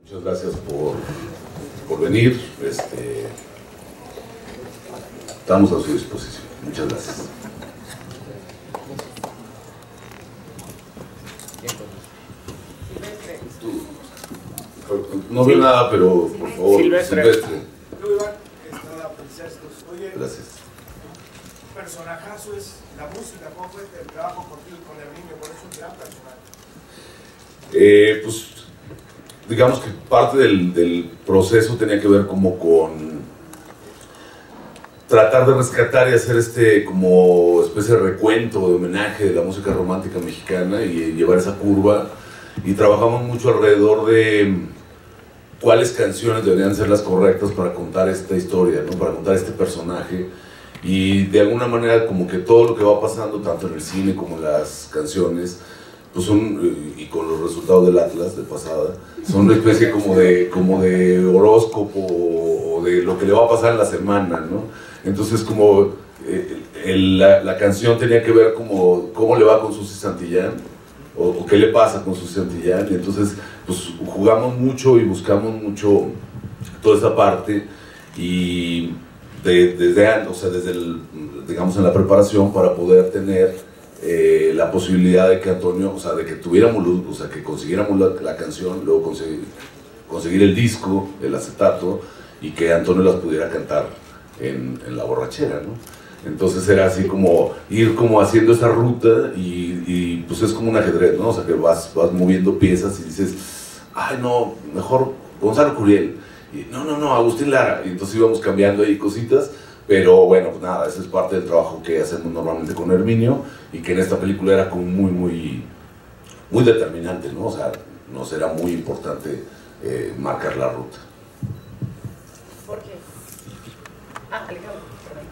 Muchas gracias por venir. Estamos a su disposición. Muchas gracias. No veo nada, pero por favor, Silvestre. Yo, Iván, Estrada Princescos. Oye, gracias. Tu personajazo es la música. ¿Cómo fue el trabajo contigo con el niño? Por eso es un gran personaje. Pues digamos que parte del proceso tenía que ver como con tratar de rescatar y hacer como especie de recuento, de homenaje de la música romántica mexicana y llevar esa curva, y trabajamos mucho alrededor de cuáles canciones deberían ser las correctas para contar esta historia, ¿no? Para contar este personaje, y de alguna manera como que todo lo que va pasando tanto en el cine como en las canciones pues son, y con los resultados del Atlas de pasada, son una especie como de horóscopo o de lo que le va a pasar en la semana, ¿no? Entonces como la canción tenía que ver como cómo le va con Susi Santillán o qué le pasa con Susi Santillán, y entonces pues jugamos mucho y buscamos mucho toda esa parte, y desde digamos en la preparación para poder tener la posibilidad de que Antonio, o sea, de que tuviéramos luz, o sea, que consiguiéramos la canción, luego conseguir el disco, el acetato, y que Antonio las pudiera cantar en la borrachera, ¿no? Entonces era así como ir como haciendo esa ruta, y pues es como un ajedrez, ¿no? O sea, que vas moviendo piezas y dices, ay no, mejor Gonzalo Curiel, y no, Agustín Lara, y entonces íbamos cambiando ahí cositas. Pero bueno, pues nada, ese es parte del trabajo que hacemos normalmente con Herminio, y que en esta película era como muy determinante, ¿no? O sea, nos era muy importante marcar la ruta. ¿Por qué? Alejandro, perdón.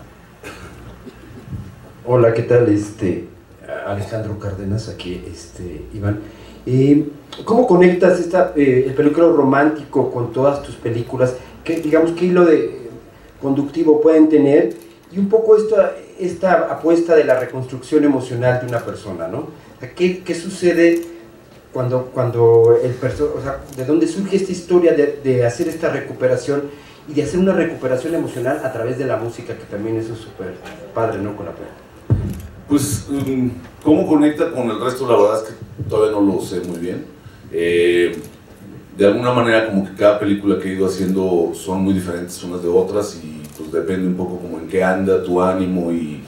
Hola, ¿qué tal? Alejandro Cárdenas, aquí, Iván. ¿Cómo conectas el película romántico con todas tus películas? Digamos, ¿qué hilo conductivo pueden tener? Y un poco esta apuesta de la reconstrucción emocional de una persona, ¿no? ¿Qué sucede cuando o sea, de dónde surge esta historia de hacer esta recuperación y de hacer una recuperación emocional a través de la música, que también es súper padre, ¿no? Con la película. Pues, ¿cómo conecta con el resto? La verdad es que todavía no lo sé muy bien. De alguna manera como que cada película que he ido haciendo son muy diferentes unas de otras, y pues depende un poco como en qué anda tu ánimo y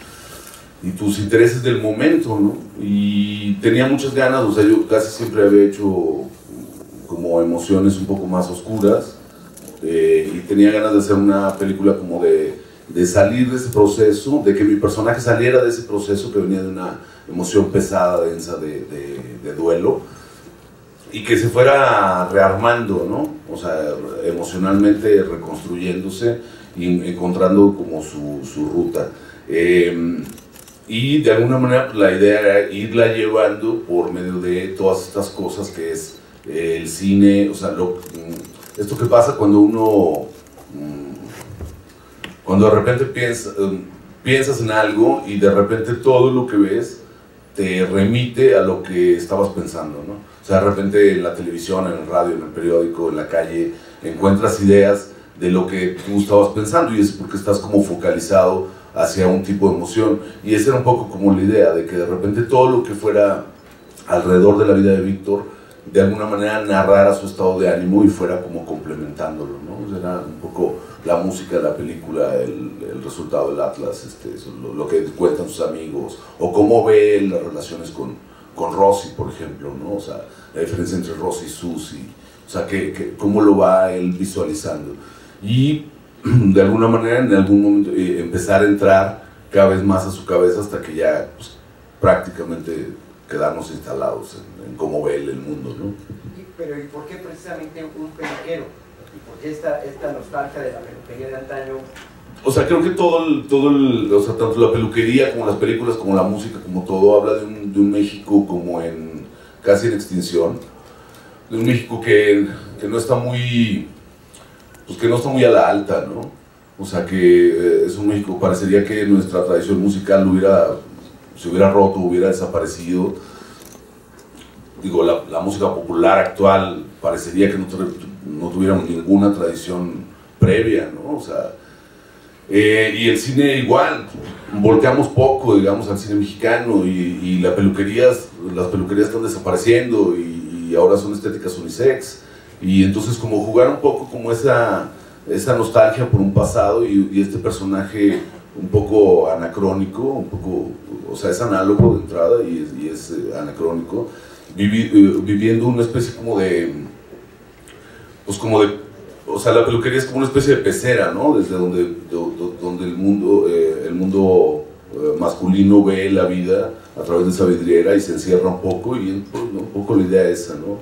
tus intereses del momento, ¿no? Y tenía muchas ganas, o sea, yo casi siempre había hecho como emociones un poco más oscuras, y tenía ganas de hacer una película como de salir de ese proceso, de que mi personaje saliera de ese proceso que venía de una emoción pesada, densa de duelo, y que se fuera rearmando, ¿no? O sea, emocionalmente reconstruyéndose y encontrando como su ruta. Y de alguna manera pues, la idea era irla llevando por medio de todas estas cosas que es el cine, o sea, esto que pasa cuando uno, cuando de repente piensas en algo y de repente todo lo que ves te remite a lo que estabas pensando, ¿no? O sea, de repente en la televisión, en el radio, en el periódico, en la calle, encuentras ideas de lo que tú estabas pensando, y es porque estás como focalizado hacia un tipo de emoción. Y esa era un poco como la idea, de que de repente todo lo que fuera alrededor de la vida de Víctor, de alguna manera narrara su estado de ánimo y fuera como complementándolo, ¿no? O sea, era un poco la música de la película, el resultado del Atlas, lo que cuentan sus amigos, o cómo ve las relaciones con Rosy, por ejemplo, ¿no? O sea, la diferencia entre Rosy y Susi, o sea, cómo lo va él visualizando. Y de alguna manera, en algún momento, empezar a entrar cada vez más a su cabeza hasta que ya pues, prácticamente quedarnos instalados en cómo ve él el mundo, ¿no? Pero ¿y por qué precisamente un peluquero? ¿Y por qué esta nostalgia de la peluquería de antaño? O sea, creo que o sea, tanto la peluquería como las películas, como la música, como todo, habla de un México como casi en extinción, de un México que no está muy, pues que no está muy a la alta, ¿no? O sea, que es un México, parecería que nuestra tradición musical se hubiera roto, hubiera desaparecido. Digo, la música popular actual parecería que no tuviéramos ninguna tradición previa, ¿no? O sea, y el cine igual, volteamos poco, digamos, al cine mexicano y las peluquerías están desapareciendo y ahora son estéticas unisex, y entonces como jugar un poco como esa nostalgia por un pasado y este personaje un poco anacrónico, un poco, o sea, es análogo de entrada y es anacrónico, viviendo una especie como de, pues como de, o sea, la peluquería es como una especie de pecera, ¿no? Desde donde el mundo masculino ve la vida a través de esa vidriera y se encierra un poco, y un poco la idea esa, ¿no?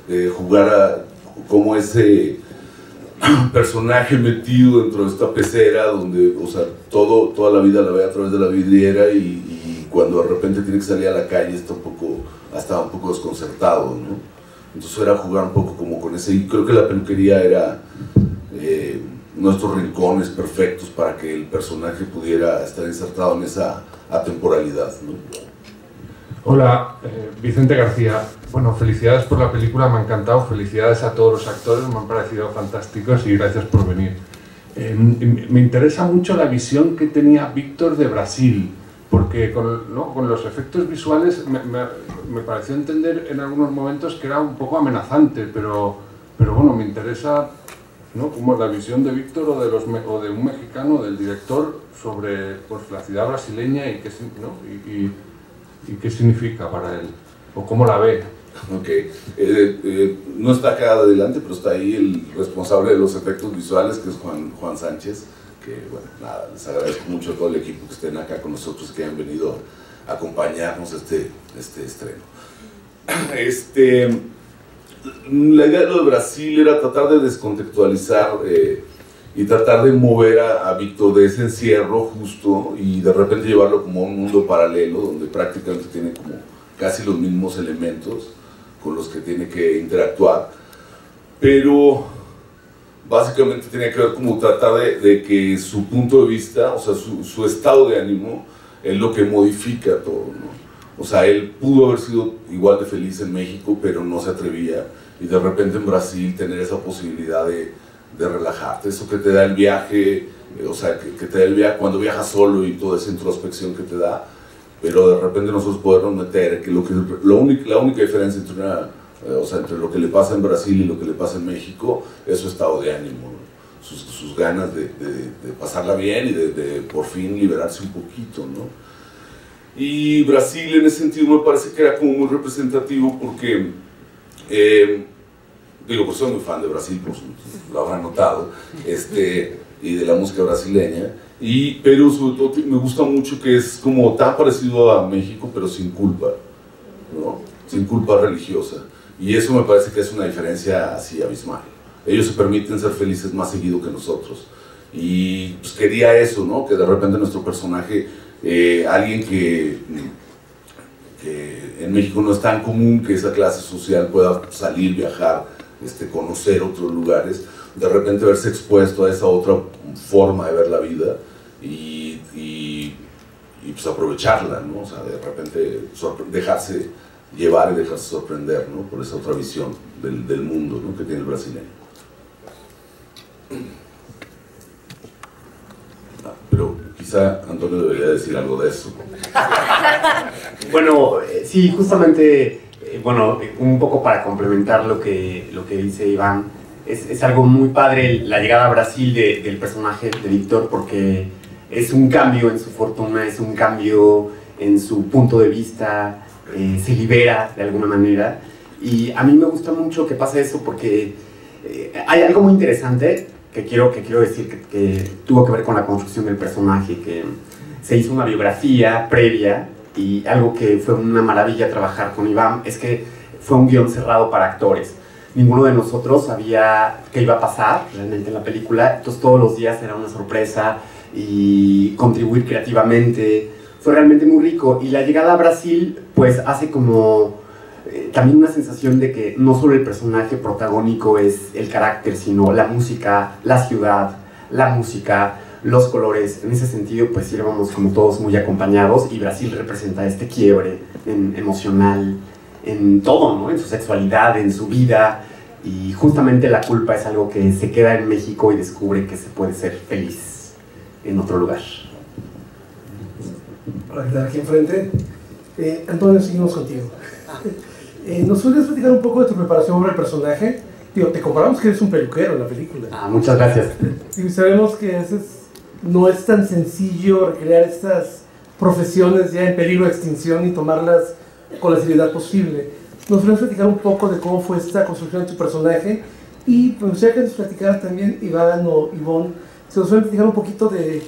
De jugar a como ese personaje metido dentro de esta pecera donde, o sea, toda la vida la ve a través de la vidriera y cuando de repente tiene que salir a la calle está un poco desconcertado, ¿no? Entonces era jugar un poco como con ese, y creo que la peluquería era nuestros rincones perfectos para que el personaje pudiera estar insertado en esa atemporalidad, ¿no? Hola, Vicente García. Bueno, felicidades por la película, me ha encantado, felicidades a todos los actores, me han parecido fantásticos y gracias por venir. Me interesa mucho la visión que tenía Víctor de Brasil, porque con los efectos visuales me pareció entender en algunos momentos que era un poco amenazante, pero bueno, me interesa, ¿no?, como la visión de Víctor o de un mexicano, del director, sobre pues, la ciudad brasileña y qué significa para él, o cómo la ve. Ok, no está acá adelante, pero está ahí el responsable de los efectos visuales, que es Juan Sánchez, que bueno, nada, les agradezco mucho a todo el equipo que estén acá con nosotros, que hayan venido a acompañarnos a este estreno. La idea de lo de Brasil era tratar de descontextualizar y tratar de mover a Víctor de ese encierro justo y de repente llevarlo como a un mundo paralelo donde prácticamente tiene como casi los mismos elementos con los que tiene que interactuar, pero básicamente tiene que ver como tratar de que su punto de vista, o sea, su estado de ánimo es lo que modifica todo, ¿no? O sea, él pudo haber sido igual de feliz en México, pero no se atrevía, y de repente en Brasil tener esa posibilidad de relajarte, eso que te da el viaje, o sea, que te da el viaje cuando viajas solo y toda esa introspección que te da, pero de repente nosotros podernos meter, que la única diferencia entre lo que le pasa en Brasil y lo que le pasa en México es su estado de ánimo, ¿no? sus ganas de pasarla bien y de por fin liberarse un poquito, ¿no? Y Brasil en ese sentido me parece que era como muy representativo porque, pues soy muy fan de Brasil, pues lo habrán notado, y de la música brasileña, pero sobre todo me gusta mucho que es como tan parecido a México, pero sin culpa, ¿no? Sin culpa religiosa, y eso me parece que es una diferencia así abismal. Ellos se permiten ser felices más seguido que nosotros, y pues quería eso, ¿no? Que de repente nuestro personaje, alguien que en México no es tan común que esa clase social pueda salir, viajar, conocer otros lugares, de repente verse expuesto a esa otra forma de ver la vida y pues aprovecharla, ¿no? O sea, de repente dejarse llevar y dejarse sorprender, ¿no? Por esa otra visión del mundo, ¿no?, que tiene el brasileño. Pero quizá Antonio debería decir algo de eso. Bueno, sí, justamente, bueno, un poco para complementar lo que dice Iván, es algo muy padre la llegada a Brasil del personaje de Víctor, porque es un cambio en su fortuna, es un cambio en su punto de vista, se libera de alguna manera, y a mí me gusta mucho que pase eso porque hay algo muy interesante que quiero decir que tuvo que ver con la construcción del personaje, que se hizo una biografía previa, y algo que fue una maravilla trabajar con Iván es que fue un guión cerrado para actores. Ninguno de nosotros sabía qué iba a pasar realmente en la película, entonces todos los días era una sorpresa y contribuir creativamente fue realmente muy rico. Y la llegada a Brasil pues hace como también una sensación de que no solo el personaje protagónico es el carácter, sino la música, la ciudad, la música, los colores. En ese sentido pues íbamos como todos muy acompañados, y Brasil representa este quiebre emocional en todo, ¿no? En su sexualidad, en su vida, y justamente la culpa es algo que se queda en México y descubre que se puede ser feliz en otro lugar. Para quedar aquí enfrente, Antonio, seguimos contigo. ¿Nos podrías platicar un poco de tu preparación para el personaje? Digo, te comparamos que eres un peluquero en la película. Muchas gracias. Y sabemos que no es tan sencillo recrear estas profesiones ya en peligro de extinción y tomarlas con la seriedad posible. ¿Nos podrías platicar un poco de cómo fue esta construcción de tu personaje? Y me gustaría que nos platicaras también, Iván o Ivonne, si nos pueden platicar un poquito de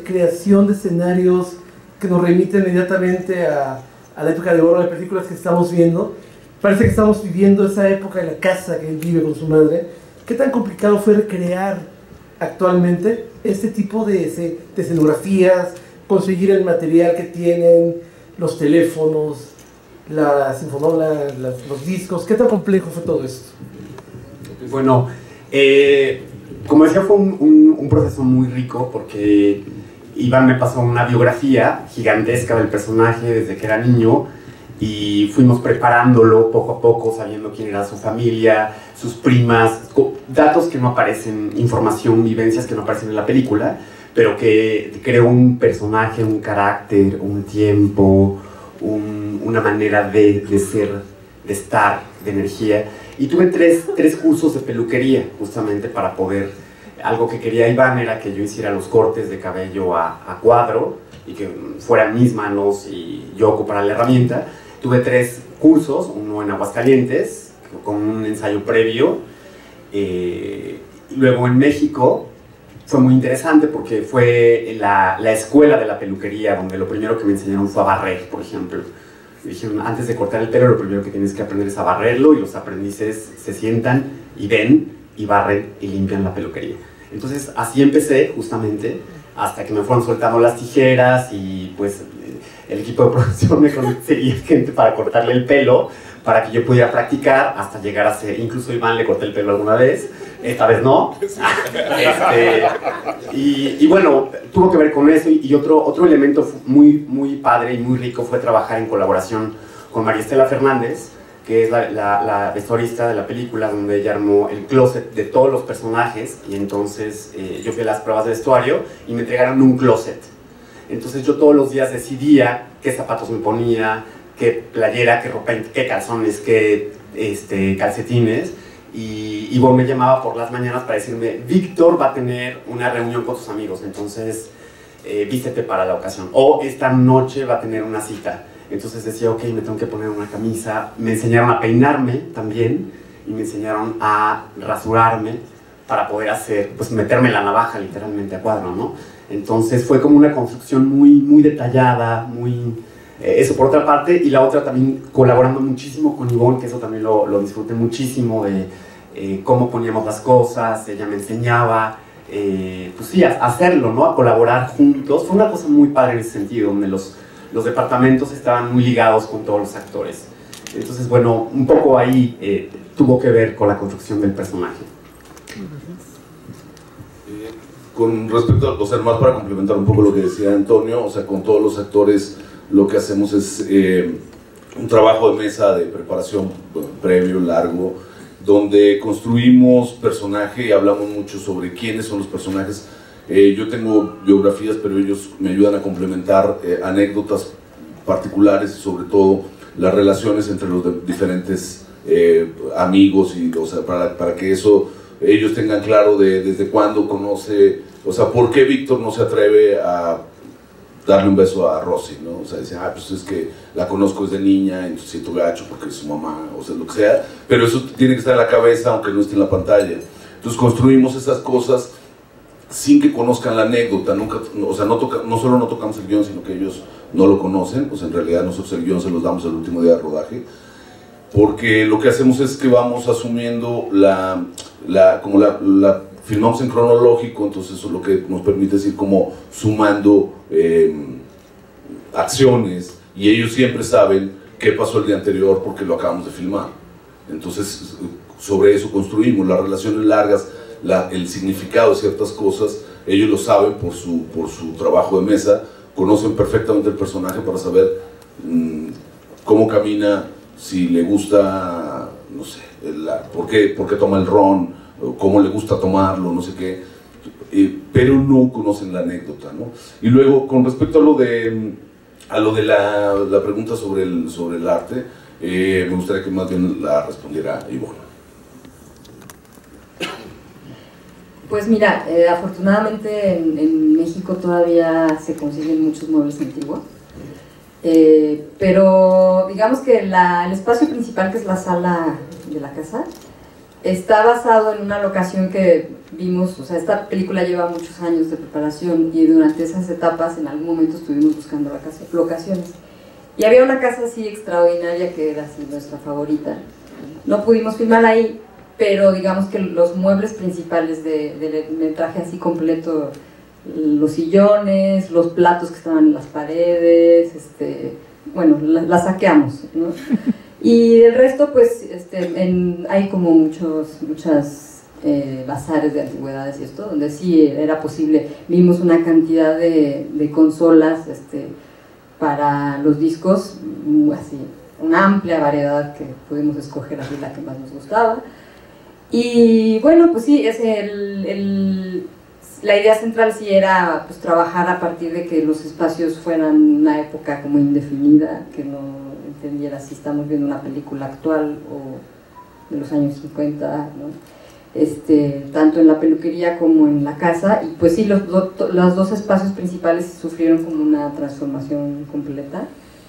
creación de escenarios que nos remite inmediatamente a la época de oro de películas que estamos viendo. Parece que estamos viviendo esa época de la casa que él vive con su madre. ¿Qué tan complicado fue recrear actualmente este tipo de escenografías, conseguir el material que tienen, los teléfonos, la sinfonola, los discos? ¿Qué tan complejo fue todo esto? Bueno, como decía, fue un proceso muy rico porque Iván me pasó una biografía gigantesca del personaje desde que era niño y fuimos preparándolo poco a poco, sabiendo quién era su familia, sus primas, datos que no aparecen, información, vivencias que no aparecen en la película, pero que creó un personaje, un carácter, un tiempo, una manera de ser, de estar, de energía. Y tuve tres cursos de peluquería justamente para poder... Algo que quería Iván era que yo hiciera los cortes de cabello a cuadro y que fueran mis manos y yo ocupara la herramienta. Tuve 3 cursos, uno en Aguascalientes, con un ensayo previo. Y luego en México fue muy interesante porque fue la escuela de la peluquería, donde lo primero que me enseñaron fue a barrer, por ejemplo. Me dijeron, antes de cortar el pelo, lo primero que tienes que aprender es a barrerlo, y los aprendices se sientan y ven y barren y limpian la peluquería. Entonces así empecé justamente, hasta que me fueron soltando las tijeras y pues el equipo de producción me conseguía gente para cortarle el pelo para que yo pudiera practicar hasta llegar a ser, incluso Iván le corté el pelo alguna vez, esta vez no. Y bueno, tuvo que ver con eso, y otro elemento muy padre y muy rico fue trabajar en colaboración con María Estela Fernández, que es la vestuarista de la película, donde ella armó el closet de todos los personajes, y entonces yo fui a las pruebas de vestuario y me entregaron un closet. Entonces yo todos los días decidía qué zapatos me ponía, qué playera, qué ropa, qué calzones, qué calcetines, y Ivonne me llamaba por las mañanas para decirme, Víctor va a tener una reunión con sus amigos, entonces vístete para la ocasión, o esta noche va a tener una cita. Entonces decía, ok, me tengo que poner una camisa. Me enseñaron a peinarme también, y me enseñaron a rasurarme para poder hacer, pues meterme la navaja literalmente a cuadro, ¿no? Entonces fue como una construcción muy detallada, eso por otra parte, y la otra también colaborando muchísimo con Ivonne, que eso también lo disfruté muchísimo, de cómo poníamos las cosas. Ella me enseñaba, pues sí, a hacerlo, ¿no? A colaborar juntos. Fue una cosa muy padre en ese sentido, donde los departamentos estaban muy ligados con todos los actores. Entonces, bueno, un poco ahí tuvo que ver con la construcción del personaje. Con respecto a, o sea, más para complementar un poco lo que decía Antonio, o sea, con todos los actores lo que hacemos es un trabajo de mesa de preparación, bueno, previo, largo, donde construimos personaje y hablamos mucho sobre quiénes son los personajes. Yo tengo biografías, pero ellos me ayudan a complementar anécdotas particulares y sobre todo las relaciones entre los diferentes amigos, y, o sea, para que eso ellos tengan claro desde cuándo conoce, o sea, por qué Víctor no se atreve a darle un beso a Rosy, ¿no? O sea, dice, pues es que la conozco desde niña, entonces siento gacho porque es su mamá, o sea, lo que sea, pero eso tiene que estar en la cabeza aunque no esté en la pantalla. Entonces construimos esas cosas sin que conozcan la anécdota, nunca, o sea, no solo no tocamos el guión, sino que ellos no lo conocen. O sea, en realidad nosotros el guión se los damos el último día de rodaje, porque lo que hacemos es que vamos asumiendo como la filmamos en cronológico, entonces eso es lo que nos permite ir como sumando acciones, y ellos siempre saben qué pasó el día anterior porque lo acabamos de filmar. Entonces sobre eso construimos las relaciones largas, el significado de ciertas cosas. Ellos lo saben por su trabajo de mesa, conocen perfectamente el personaje para saber cómo camina, si le gusta, no sé, por qué toma el ron, cómo le gusta tomarlo, no sé qué, pero no conocen la anécdota, ¿no? Y luego, con respecto a lo de la pregunta sobre el arte, me gustaría que más bien la respondiera Ivonne. Pues mira, afortunadamente en México todavía se consiguen muchos muebles antiguos, pero digamos que el espacio principal, que es la sala de la casa, está basado en una locación que vimos. O sea, esta película lleva muchos años de preparación y durante esas etapas en algún momento estuvimos buscando locaciones. Y había una casa así extraordinaria que era así nuestra favorita. No pudimos filmar ahí, pero digamos que los muebles principales del metraje así completo, los sillones, los platos que estaban en las paredes, bueno, la saqueamos, ¿no? Y el resto, pues, hay como muchas bazares de antigüedades y esto, donde sí era posible. Vimos una cantidad de consolas para los discos, así, una amplia variedad que pudimos escoger así la que más nos gustaba. Y bueno, pues sí, la idea central sí era pues trabajar a partir de que los espacios fueran una época como indefinida, que no entendiera si estamos viendo una película actual o de los años 50, ¿no? Tanto en la peluquería como en la casa. Y pues sí, los dos espacios principales sufrieron como una transformación completa,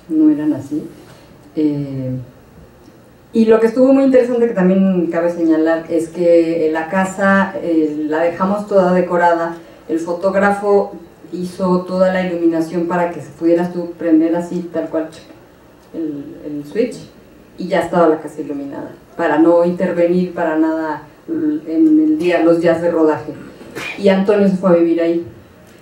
no eran así. Y lo que estuvo muy interesante, que también cabe señalar, es que la casa la dejamos toda decorada. El fotógrafo hizo toda la iluminación para que pudieras tú prender así, tal cual, el switch, y ya estaba la casa iluminada, para no intervenir para nada en los días de rodaje. Y Antonio se fue a vivir ahí.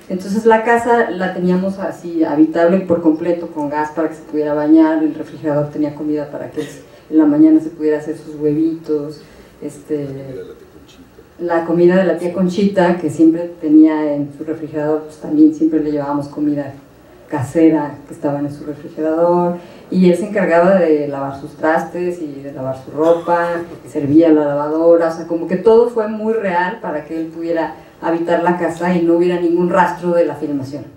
Entonces la casa la teníamos así habitable por completo, con gas para que se pudiera bañar, el refrigerador tenía comida para que en la mañana se pudiera hacer sus huevitos, la comida de la tía Conchita, que siempre tenía en su refrigerador, pues también siempre le llevábamos comida casera que estaba en su refrigerador, y él se encargaba de lavar sus trastes y de lavar su ropa, servía la lavadora. O sea, como que todo fue muy real para que él pudiera habitar la casa y no hubiera ningún rastro de la filmación.